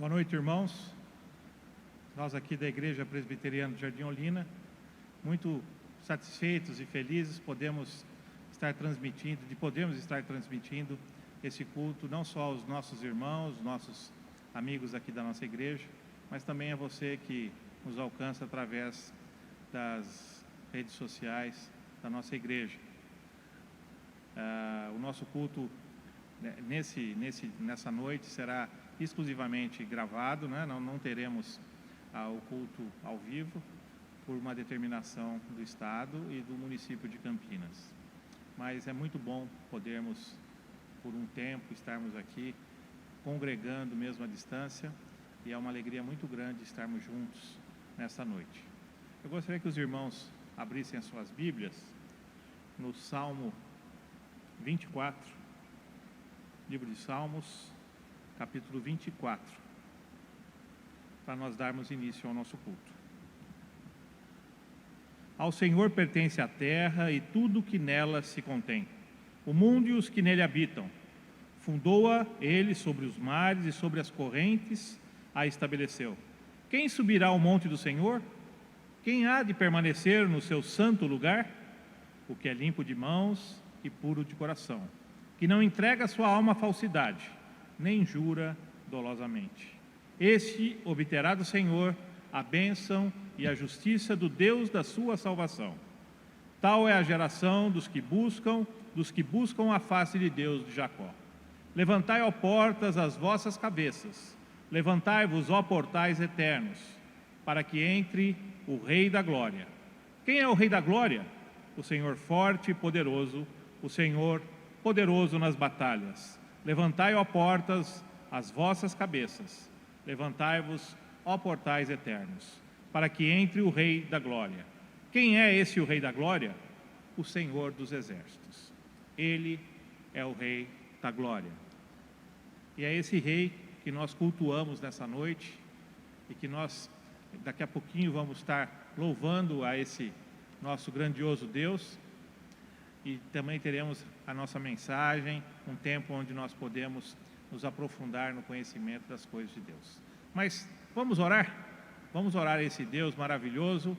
Boa noite, irmãos. Nós aqui da Igreja Presbiteriana do Jardim Olina, muito satisfeitos e felizes podermos estar transmitindo esse culto não só aos nossos irmãos, nossos amigos aqui da nossa igreja, mas também a você que nos alcança através das redes sociais da nossa igreja. O nosso culto nessa noite será exclusivamente gravado, né? Não teremos o culto ao vivo por uma determinação do Estado e do município de Campinas. Mas é muito bom podermos, por um tempo, estarmos aqui congregando mesmo à distância, e é uma alegria muito grande estarmos juntos nessa noite. Eu gostaria que os irmãos abrissem as suas Bíblias no Salmo 24, livro de Salmos, capítulo 24, para nós darmos início ao nosso culto. Ao Senhor pertence a terra e tudo o que nela se contém, o mundo e os que nele habitam. Fundou-a ele sobre os mares e sobre as correntes a estabeleceu. Quem subirá ao monte do Senhor? Quem há de permanecer no seu santo lugar? O que é limpo de mãos e puro de coração, que não entrega sua alma à falsidade, nem jura dolosamente. Este obterá do Senhor a bênção e a justiça do Deus da sua salvação. Tal é a geração dos que buscam a face de Deus de Jacó. Levantai, ó portas, as vossas cabeças, levantai-vos, ó portais eternos, para que entre o Rei da Glória. Quem é o Rei da Glória? O Senhor forte e poderoso, o Senhor poderoso nas batalhas. Levantai, ó portas, as vossas cabeças, levantai-vos, ó portais eternos, para que entre o Rei da Glória. Quem é esse o Rei da Glória? O Senhor dos Exércitos. Ele é o Rei da Glória. E é esse Rei que nós cultuamos nessa noite, e que nós daqui a pouquinho vamos estar louvando a esse nosso grandioso Deus. E também teremos a nossa mensagem, um tempo onde nós podemos nos aprofundar no conhecimento das coisas de Deus. Mas vamos orar? Vamos orar a esse Deus maravilhoso,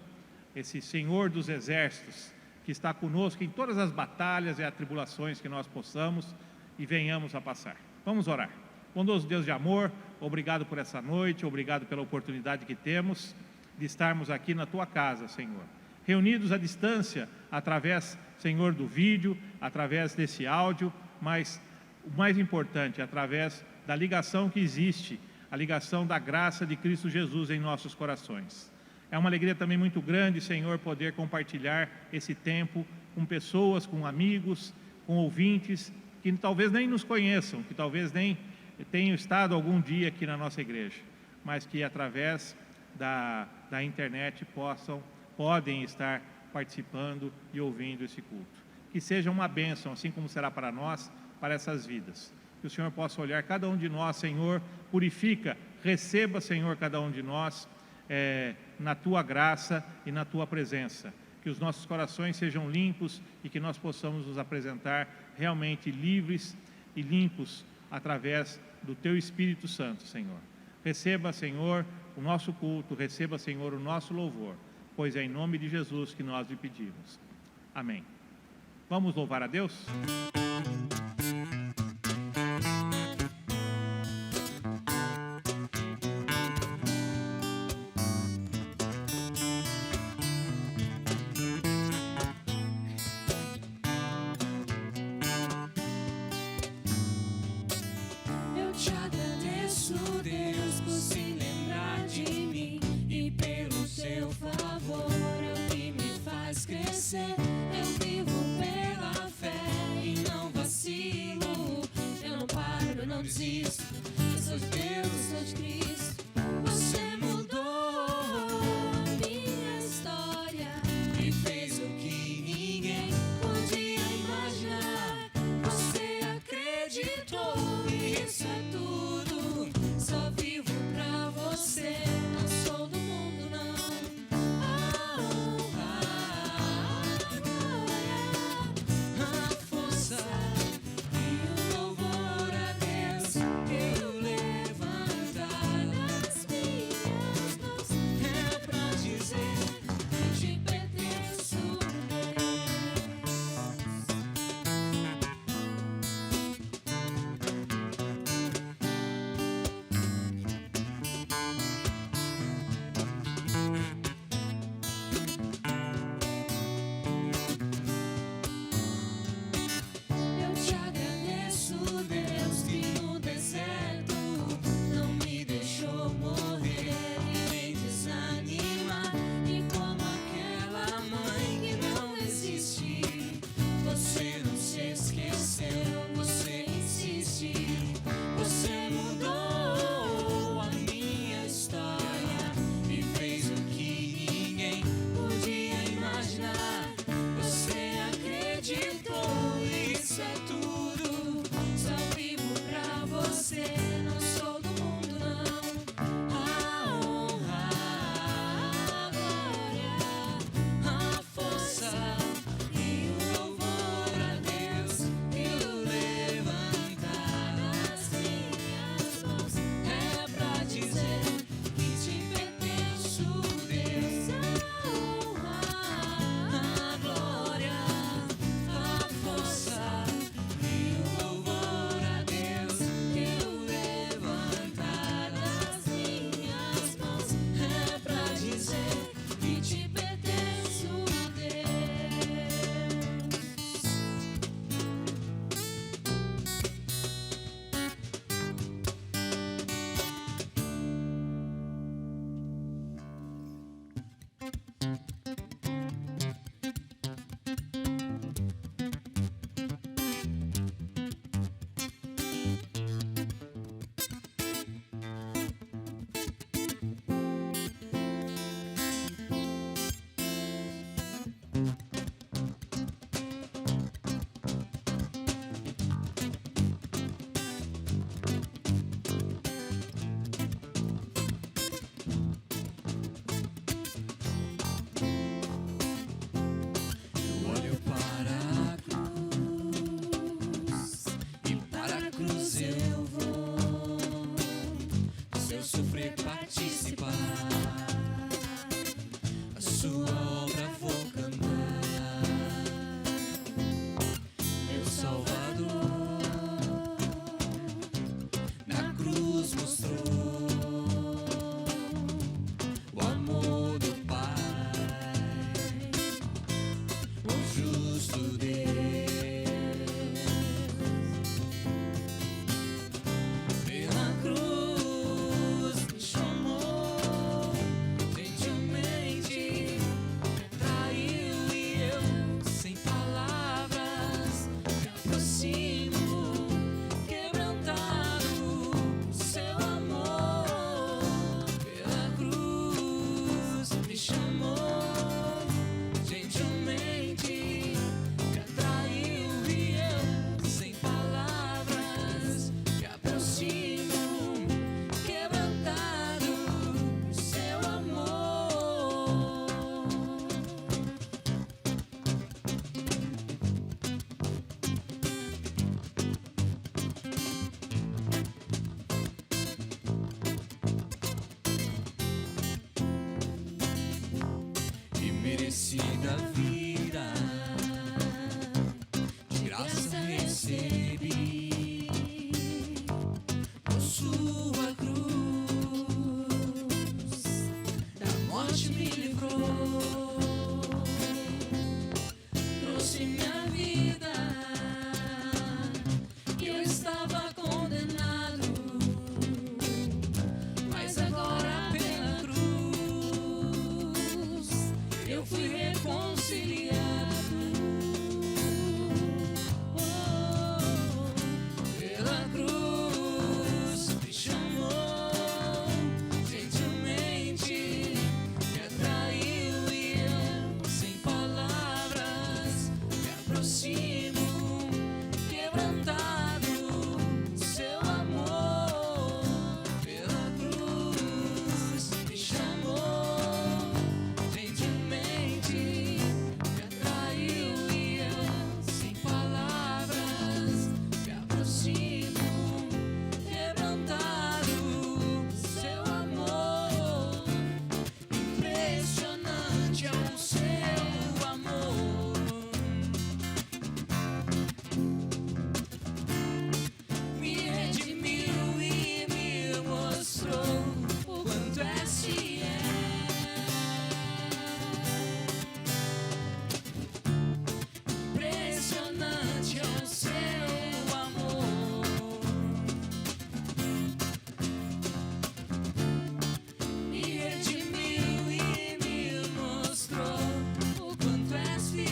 esse Senhor dos Exércitos, que está conosco em todas as batalhas e atribulações que nós possamos e venhamos a passar. Vamos orar. Bondoso Deus de amor, obrigado por essa noite, obrigado pela oportunidade que temos de estarmos aqui na Tua casa, Senhor. Reunidos à distância, através, Senhor, do vídeo, através desse áudio, mas o mais importante, através da ligação que existe, a ligação da graça de Cristo Jesus em nossos corações. É uma alegria também muito grande, Senhor, poder compartilhar esse tempo com pessoas, com amigos, com ouvintes, que talvez nem nos conheçam, que talvez nem tenham estado algum dia aqui na nossa igreja, mas que através da internet podem estar participando e ouvindo esse culto. Que seja uma bênção, assim como será para nós, para essas vidas. Que o Senhor possa olhar cada um de nós, Senhor, purifica, receba, Senhor, cada um de nós na Tua graça e na Tua presença. Que os nossos corações sejam limpos e que nós possamos nos apresentar realmente livres e limpos através do Teu Espírito Santo, Senhor. Receba, Senhor, o nosso culto, receba, Senhor, o nosso louvor, pois é em nome de Jesus que nós lhe pedimos. Amém. Vamos louvar a Deus? Eu te agradeço, Deus, por se lembrar de mim e pelo seu favor, é o que me faz crescer. Eu vivo pela fé e não vacilo. Eu não paro, eu não desisto. Eu sou de Deus, eu sou de Cristo. Você mudou a minha história e fez o que ninguém podia imaginar. Você acreditou e isso é tudo. Só vivo pra você, não sou do mundo, não. A força e o louvor a Deus, eu levantar. Eu olho para a cruz e para a cruz eu vou. Se eu sofrer, participar, a sua obra vou cantar. Meu Salvador na cruz mostrou o amor do Pai, o justo Deus. Pela cruz me chamou gentilmente, traiu e eu, sem palavras, me aproximo, quebrantado por seu amor. Pela cruz me chamou gentilmente, me atraiu e eu, sem palavras, me aproximo, quebrantado por seu amor. E merecida vida, de graça recebi, por sua cruz, da morte me livrou, trouxe minha vida, e eu estava condenado, mas agora pela cruz eu fui reconciliado. Pela cruz me chamou gentilmente, me atraiu e eu, sem palavras, me aproximo, quebrantado por seu amor. Pela cruz me chamou gentilmente, me atraiu e eu, sem palavras, me aproximo, quebrantado por seu amor. Impressionante é o seu amor. Me redimiu e me mostrou o quanto és fiel. Impressionante é o seu amor. Me redimiu e me mostrou o quanto és fiel.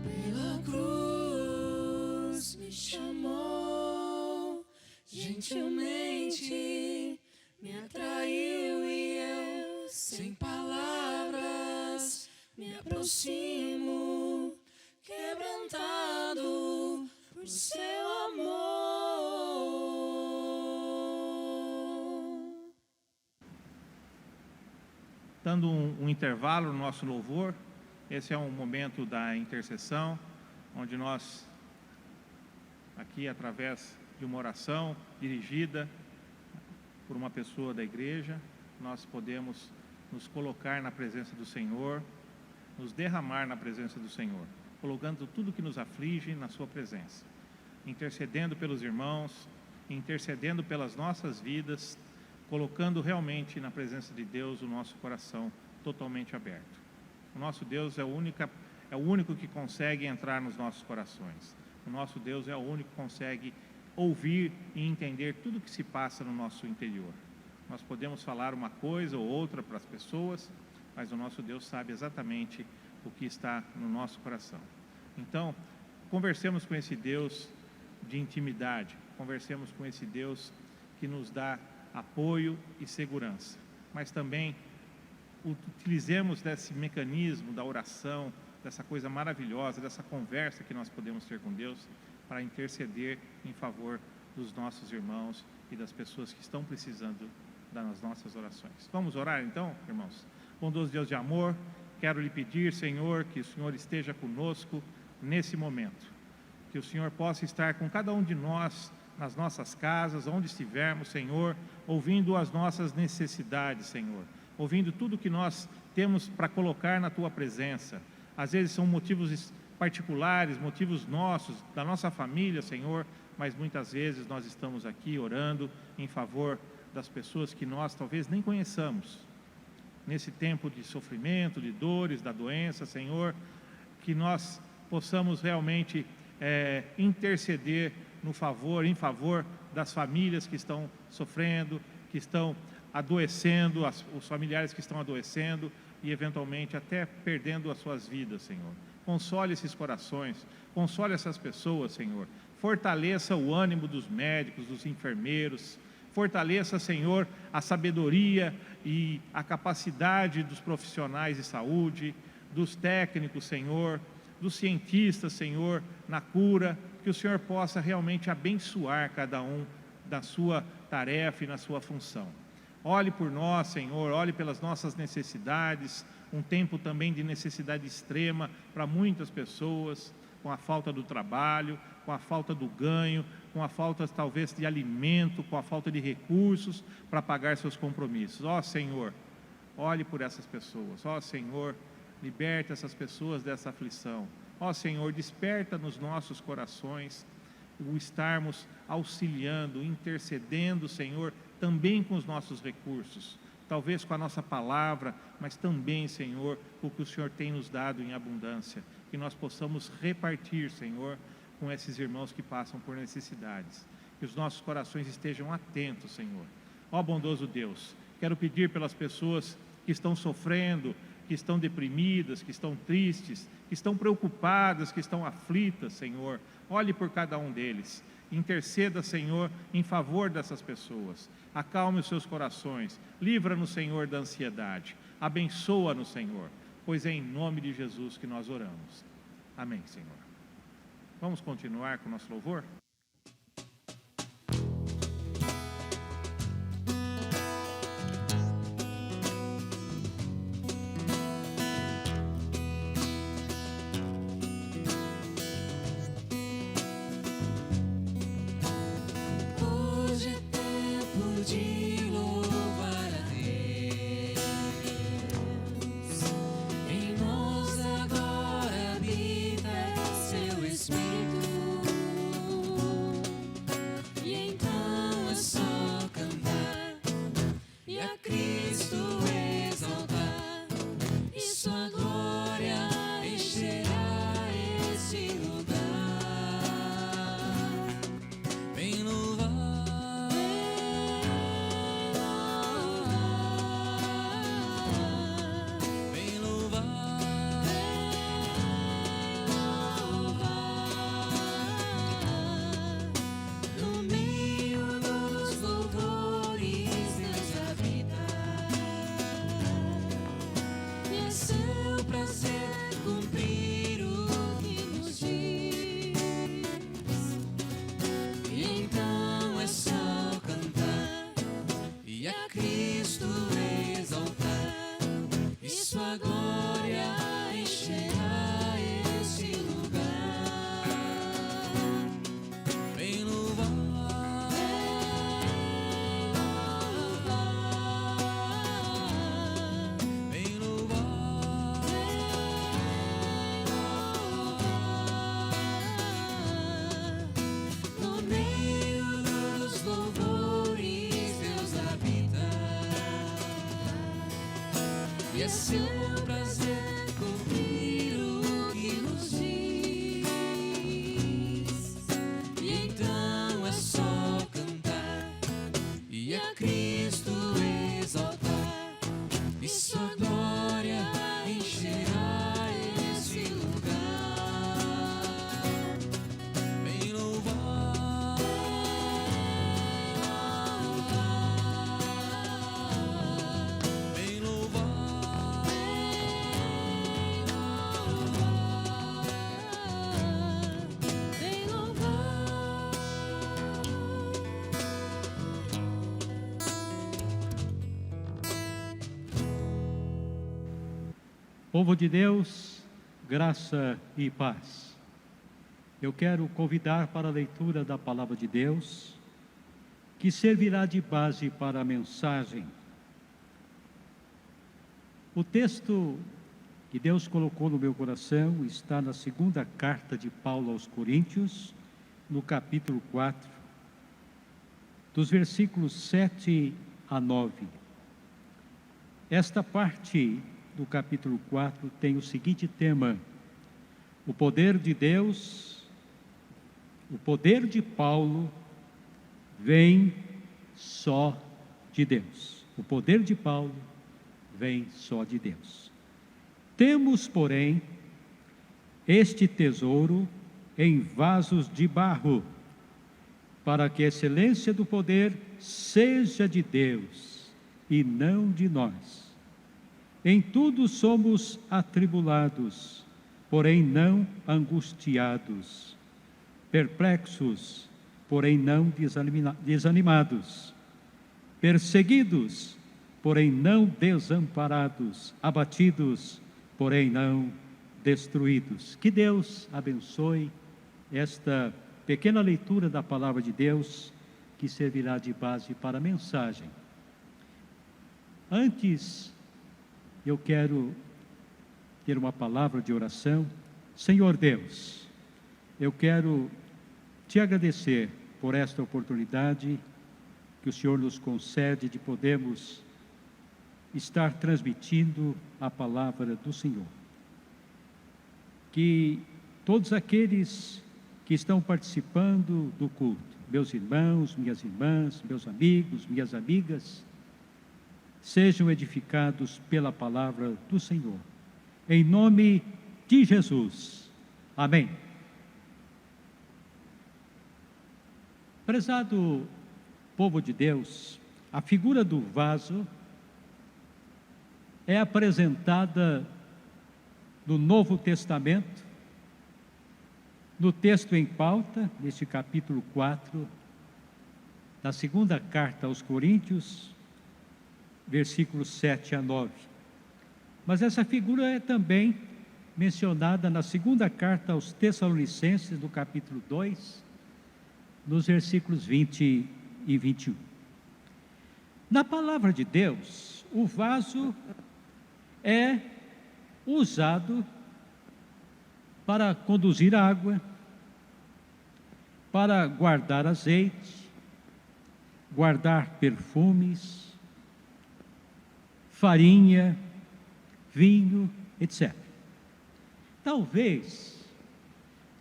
Pela cruz me chamou gentilmente, me atraiu e eu, sem palavras, me aproximo, quebrantado por seu amor. Dando um intervalo no nosso louvor, esse é um momento da intercessão, onde nós, aqui através de uma oração dirigida por uma pessoa da igreja, nós podemos nos colocar na presença do Senhor, nos derramar na presença do Senhor, colocando tudo que nos aflige na sua presença, intercedendo pelos irmãos, intercedendo pelas nossas vidas, colocando realmente na presença de Deus o nosso coração totalmente aberto. O nosso Deus é o único que consegue entrar nos nossos corações. O nosso Deus é o único que consegue ouvir e entender tudo o que se passa no nosso interior. Nós podemos falar uma coisa ou outra para as pessoas, mas o nosso Deus sabe exatamente o que está no nosso coração. Então, conversemos com esse Deus de intimidade, conversemos com esse Deus que nos dá apoio e segurança, mas também utilizemos desse mecanismo da oração, dessa coisa maravilhosa, dessa conversa que nós podemos ter com Deus, para interceder em favor dos nossos irmãos e das pessoas que estão precisando das nossas orações. Vamos orar então, irmãos? Bondoso Deus de amor, quero lhe pedir, Senhor, que o Senhor esteja conosco nesse momento, que o Senhor possa estar com cada um de nós nas nossas casas, onde estivermos, Senhor, ouvindo as nossas necessidades, Senhor, ouvindo tudo que nós temos para colocar na Tua presença. Às vezes são motivos particulares, motivos nossos, da nossa família, Senhor, mas muitas vezes nós estamos aqui orando em favor das pessoas que nós talvez nem conheçamos. Nesse tempo de sofrimento, de dores, da doença, Senhor, que nós possamos realmente interceder em favor das famílias que estão sofrendo, que estão adoecendo, os familiares que estão adoecendo e eventualmente até perdendo as suas vidas, Senhor. Console esses corações, console essas pessoas, Senhor. Fortaleça o ânimo dos médicos, dos enfermeiros. Fortaleça, Senhor, a sabedoria e a capacidade dos profissionais de saúde, dos técnicos, Senhor, dos cientistas, Senhor, na cura, que o Senhor possa realmente abençoar cada um da sua tarefa e na sua função. Olhe por nós, Senhor, olhe pelas nossas necessidades, um tempo também de necessidade extrema para muitas pessoas, com a falta do trabalho, com a falta do ganho, com a falta talvez de alimento, com a falta de recursos para pagar seus compromissos. Ó Senhor, olhe por essas pessoas. Ó Senhor, liberta essas pessoas dessa aflição. Ó Senhor, desperta nos nossos corações o estarmos auxiliando, intercedendo, Senhor, também com os nossos recursos, talvez com a nossa palavra, mas também, Senhor, com o que o Senhor tem nos dado em abundância, que nós possamos repartir, Senhor, com esses irmãos que passam por necessidades, que os nossos corações estejam atentos, Senhor. Ó bondoso Deus, quero pedir pelas pessoas que estão sofrendo, que estão deprimidas, que estão tristes, que estão preocupadas, que estão aflitas, Senhor. Olhe por cada um deles. Interceda, Senhor, em favor dessas pessoas. Acalme os seus corações. Livra-nos, Senhor, da ansiedade. Abençoa-nos, Senhor, pois é em nome de Jesus que nós oramos. Amém, Senhor. Vamos continuar com o nosso louvor? É seu prazer cumprir o que nos diz, e então é Povo de Deus, graça e paz. Eu quero convidar para a leitura da Palavra de Deus, que servirá de base para a mensagem. O texto que Deus colocou no meu coração está na segunda carta de Paulo aos Coríntios, no capítulo 4, dos versículos 7 a 9. Esta parte do capítulo 4 tem o seguinte tema: o poder de Deus, o poder de Paulo vem só de Deus. O poder de Paulo vem só de Deus. Temos, porém, este tesouro em vasos de barro, para que a excelência do poder seja de Deus e não de nós. Em tudo somos atribulados, porém não angustiados, perplexos, porém não desanimados, perseguidos, porém não desamparados, abatidos, porém não destruídos. Que Deus abençoe esta pequena leitura da Palavra de Deus, que servirá de base para a mensagem. Antes, eu quero ter uma palavra de oração. Senhor Deus, eu quero te agradecer por esta oportunidade que o Senhor nos concede de podermos estar transmitindo a palavra do Senhor. Que todos aqueles que estão participando do culto, meus irmãos, minhas irmãs, meus amigos, minhas amigas, sejam edificados pela palavra do Senhor. Em nome de Jesus. Amém. Prezado povo de Deus, a figura do vaso é apresentada no Novo Testamento, no texto em pauta, neste capítulo 4, da segunda carta aos Coríntios, versículos 7 a 9. Mas essa figura é também mencionada na segunda carta aos Tessalonicenses, do capítulo 2, nos versículos 20 e 21. Na palavra de Deus, o vaso é usado para conduzir água, para guardar azeite, guardar perfumes, farinha, vinho, etc. Talvez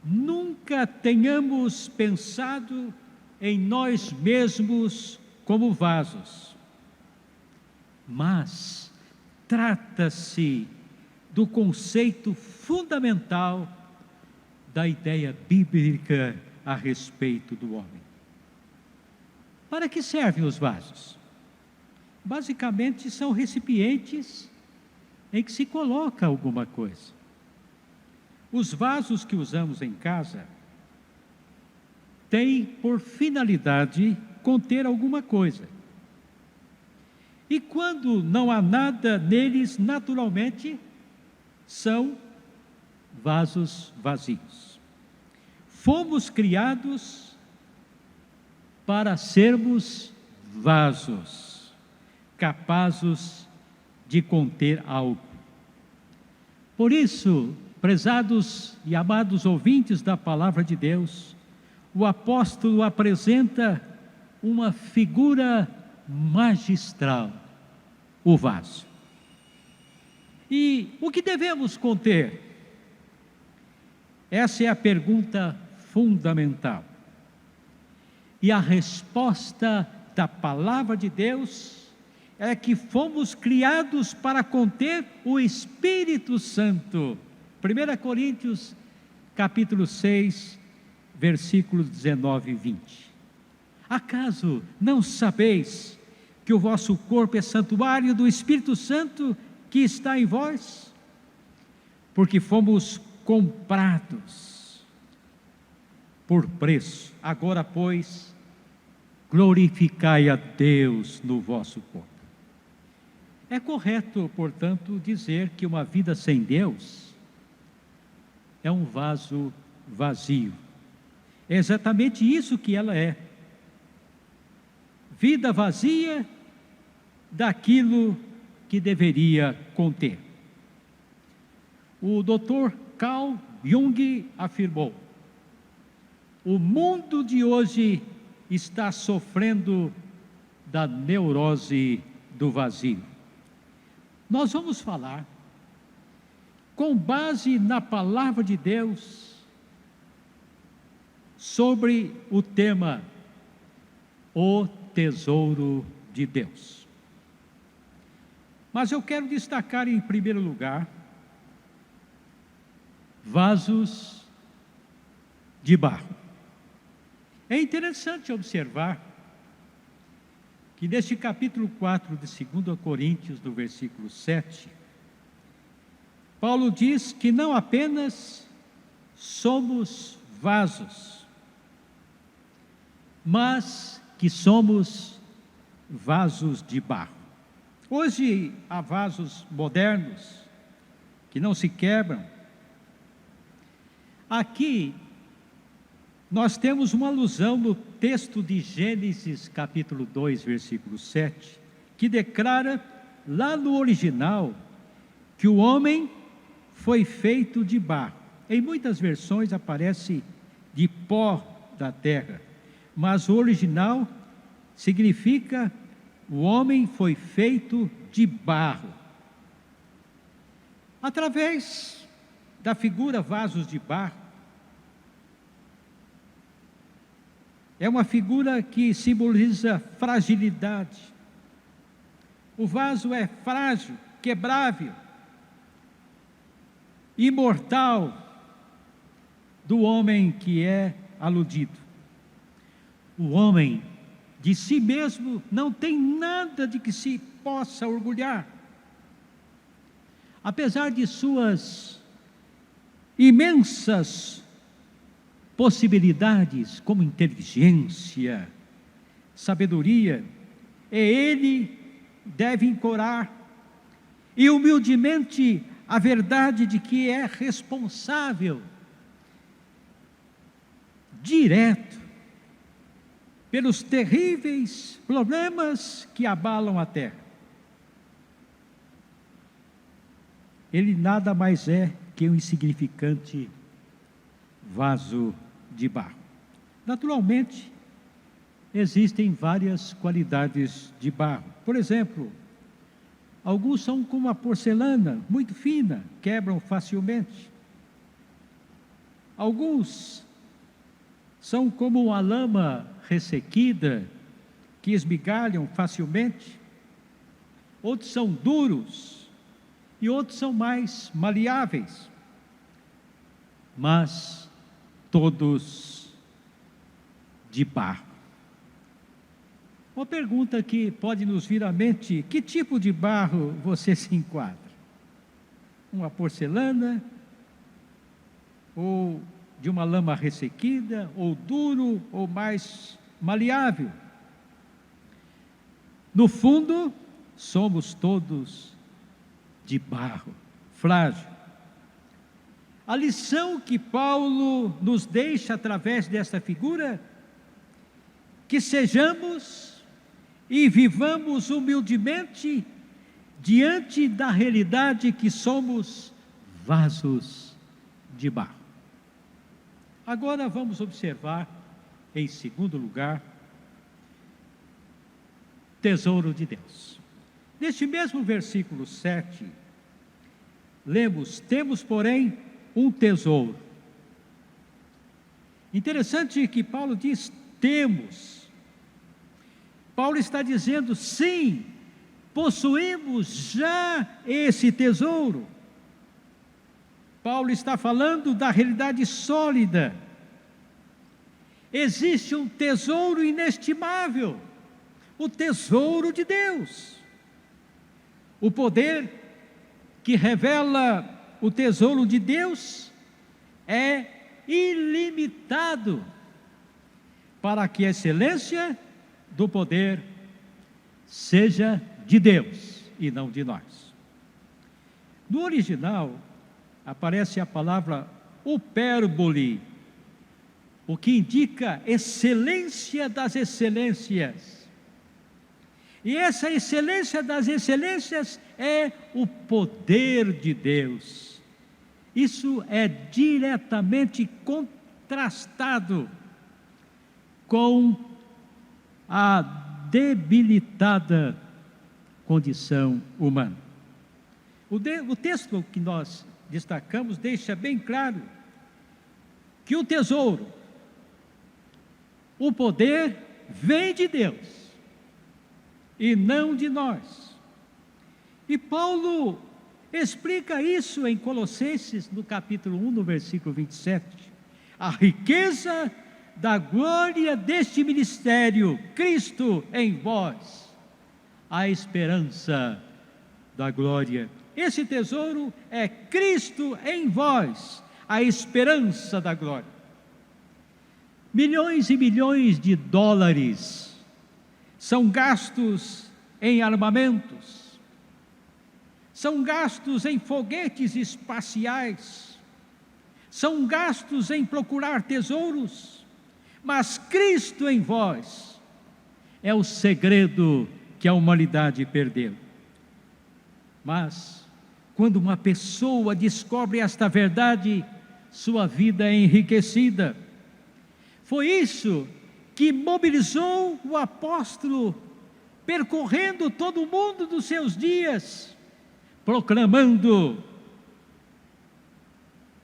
nunca tenhamos pensado em nós mesmos como vasos, mas trata-se do conceito fundamental da ideia bíblica a respeito do homem. Para que servem os vasos? Basicamente são recipientes em que se coloca alguma coisa. Os vasos que usamos em casa têm por finalidade conter alguma coisa. E quando não há nada neles, naturalmente, são vasos vazios. Fomos criados para sermos vasos, capazes de conter algo. Por isso, prezados e amados ouvintes da Palavra de Deus, o apóstolo apresenta uma figura magistral, o vaso. E o que devemos conter? Essa é a pergunta fundamental. E a resposta da Palavra de Deus é que fomos criados para conter o Espírito Santo. 1 Coríntios, capítulo 6, versículos 19 e 20. Acaso não sabeis que o vosso corpo é santuário do Espírito Santo que está em vós? Porque fomos comprados por preço. Agora, pois, glorificai a Deus no vosso corpo. É correto, portanto, dizer que uma vida sem Deus é um vaso vazio. É exatamente isso que ela é. Vida vazia daquilo que deveria conter. O Dr. Carl Jung afirmou: o mundo de hoje está sofrendo da neurose do vazio. Nós vamos falar, com base na palavra de Deus, sobre o tema o tesouro de Deus. Mas eu quero destacar em primeiro lugar vasos de barro. É interessante observar que neste capítulo 4 de 2 Coríntios, no versículo 7, Paulo diz que não apenas somos vasos, mas que somos vasos de barro. Hoje há vasos modernos que não se quebram. Aqui nós temos uma alusão no texto de Gênesis capítulo 2, versículo 7, que declara lá no original que o homem foi feito de barro. Em muitas versões aparece de pó da terra, mas o original significa o homem foi feito de barro. Através da figura vasos de barro, é uma figura que simboliza fragilidade. O vaso é frágil, quebrável, imortal do homem que é aludido. O homem de si mesmo não tem nada de que se possa orgulhar. Apesar de suas imensas possibilidades, como inteligência, sabedoria, ele deve encorar e humildemente a verdade de que é responsável direto pelos terríveis problemas que abalam a terra. Ele nada mais é que um insignificante vaso de barro. Naturalmente, existem várias qualidades de barro. Por exemplo, alguns são como a porcelana, muito fina, quebram facilmente. Alguns são como a lama ressequida, que esmigalham facilmente. Outros são duros e outros são mais maleáveis. Mas todos de barro. Uma pergunta que pode nos vir à mente: que tipo de barro você se enquadra? Uma porcelana? Ou de uma lama ressequida? Ou duro? Ou mais maleável? No fundo, somos todos de barro, frágil. A lição que Paulo nos deixa através desta figura, que sejamos e vivamos humildemente diante da realidade que somos vasos de barro. Agora vamos observar, em segundo lugar, tesouro de Deus. Neste mesmo versículo 7, lemos: temos, porém, um tesouro. Interessante que Paulo diz temos. Paulo está dizendo sim, possuímos já esse tesouro. Paulo está falando da realidade sólida. Existe um tesouro inestimável, o tesouro de Deus. O poder que revela o tesouro de Deus é ilimitado, para que a excelência do poder seja de Deus e não de nós. No original, aparece a palavra hipérbole, o que indica excelência das excelências. E essa excelência das excelências é o poder de Deus. Isso é diretamente contrastado com a debilitada condição humana. O texto que nós destacamos deixa bem claro que o tesouro, o poder, vem de Deus e não de nós. E Paulo explica isso em Colossenses, no capítulo 1, no versículo 27. A riqueza da glória deste ministério, Cristo em vós, a esperança da glória. Esse tesouro é Cristo em vós, a esperança da glória. Milhões e milhões de dólares são gastos em armamentos, são gastos em foguetes espaciais, são gastos em procurar tesouros, mas Cristo em vós é o segredo que a humanidade perdeu. Mas, quando uma pessoa descobre esta verdade, sua vida é enriquecida. Foi isso que mobilizou o apóstolo, percorrendo todo o mundo dos seus dias, proclamando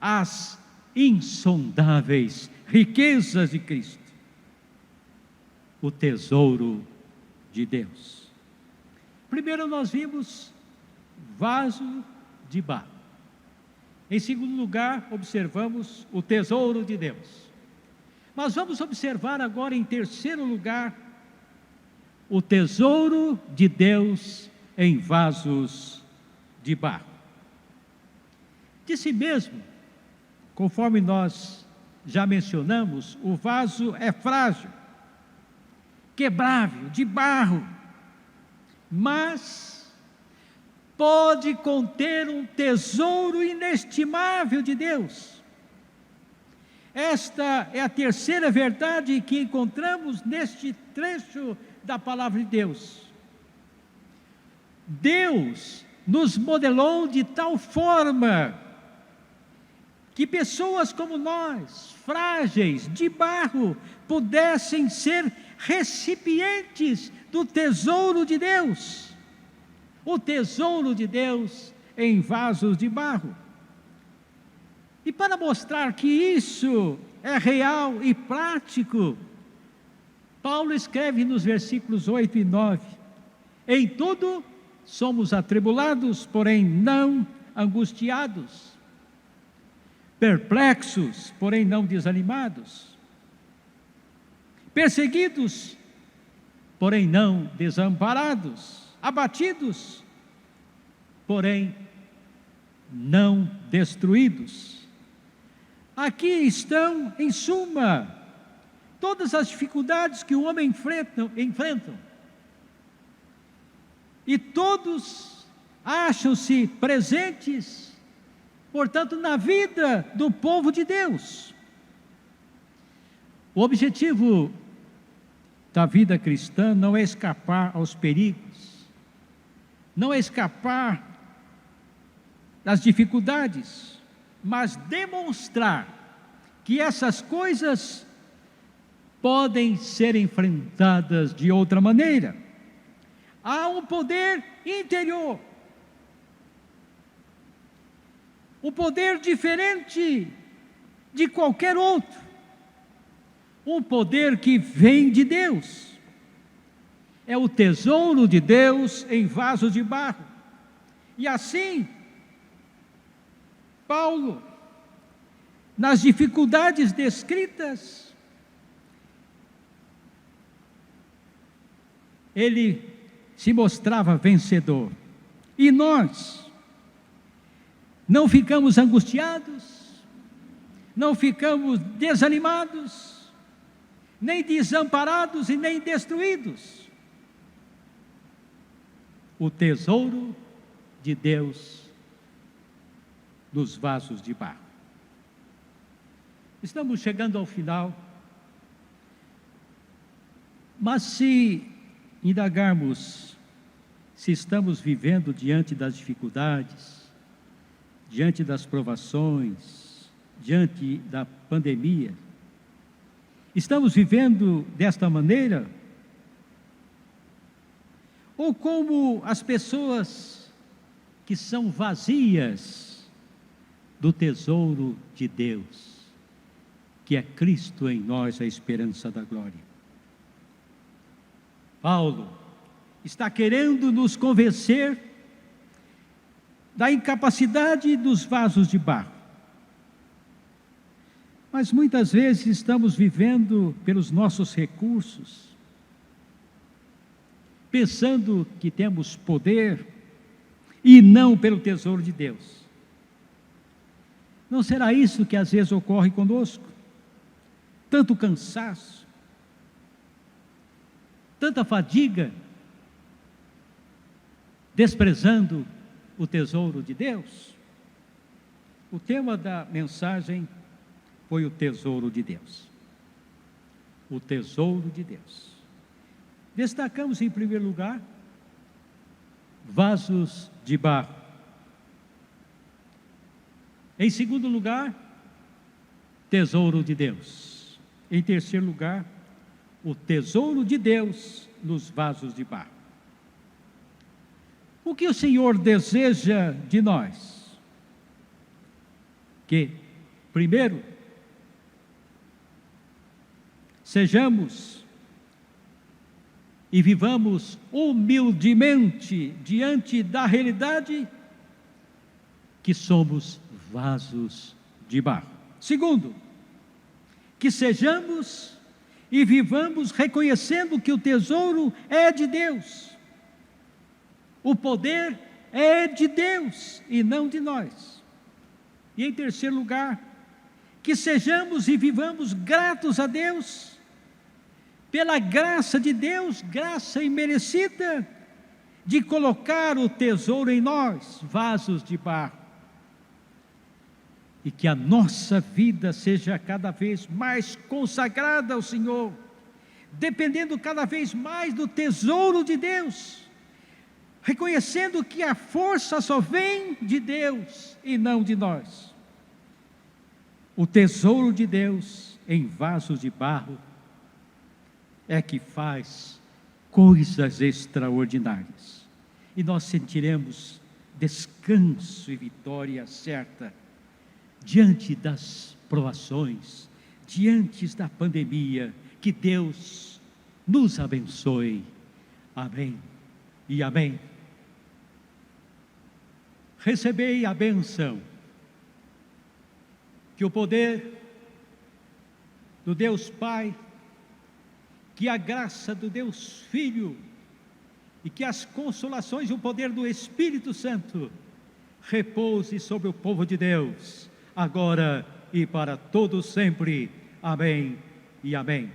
as insondáveis riquezas de Cristo, o tesouro de Deus. Primeiro nós vimos vaso de barro. Em segundo lugar, observamos o tesouro de Deus. Mas vamos observar agora, em terceiro lugar, o tesouro de Deus em vasos de barro. De si mesmo, conforme nós já mencionamos, o vaso é frágil, quebrável, de barro, mas pode conter um tesouro inestimável de Deus. Esta é a terceira verdade que encontramos neste trecho da palavra de Deus. Deus nos modelou de tal forma que pessoas como nós, frágeis, de barro, pudessem ser recipientes do tesouro de Deus. O tesouro de Deus em vasos de barro. E para mostrar que isso é real e prático, Paulo escreve nos versículos 8 e 9: em tudo somos atribulados, porém não angustiados, perplexos, porém não desanimados, perseguidos, porém não desamparados, abatidos, porém não destruídos. Aqui estão, em suma, todas as dificuldades que o homem enfrentam. E todos acham-se presentes, portanto, na vida do povo de Deus. O objetivo da vida cristã não é escapar aos perigos, não é escapar das dificuldades, mas demonstrar que essas coisas podem ser enfrentadas de outra maneira. Há um poder interior, um poder diferente de qualquer outro, um poder que vem de Deus. É o tesouro de Deus em vasos de barro. E assim, Paulo, nas dificuldades descritas, ele se mostrava vencedor. E nós não ficamos angustiados, não ficamos desanimados, nem desamparados e nem destruídos. o tesouro de Deus nos vasos de barro. Estamos chegando ao final, mas se indagarmos se estamos vivendo diante das dificuldades, diante das provações, diante da pandemia, estamos vivendo desta maneira? Ou como as pessoas que são vazias do tesouro de Deus, que é Cristo em nós, a esperança da glória? Paulo está querendo nos convencer da incapacidade dos vasos de barro. Mas muitas vezes estamos vivendo pelos nossos recursos, pensando que temos poder e não pelo tesouro de Deus. Não será isso que às vezes ocorre conosco? Tanto cansaço, tanta fadiga, desprezando o tesouro de Deus? O tema da mensagem foi o tesouro de Deus. O tesouro de Deus. Destacamos em primeiro lugar, vasos de barro. Em segundo lugar, tesouro de Deus. Em terceiro lugar, o tesouro de Deus nos vasos de barro. O que o Senhor deseja de nós? Que, primeiro, sejamos e vivamos humildemente diante da realidade que somos vasos de barro. Segundo, que sejamos e vivamos reconhecendo que o tesouro é de Deus. O poder é de Deus e não de nós. E em terceiro lugar, que sejamos e vivamos gratos a Deus pela graça de Deus, graça imerecida, de colocar o tesouro em nós, vasos de barro. E que a nossa vida seja cada vez mais consagrada ao Senhor, dependendo cada vez mais do tesouro de Deus, reconhecendo que a força só vem de Deus e não de nós. O tesouro de Deus em vasos de barro é que faz coisas extraordinárias. E nós sentiremos descanso e vitória certa diante das provações, diante da pandemia. Que Deus nos abençoe. Amém e amém. Recebei a bênção, que o poder do Deus Pai, que a graça do Deus Filho e que as consolações e o poder do Espírito Santo repouse sobre o povo de Deus, agora e para todos sempre. Amém e amém.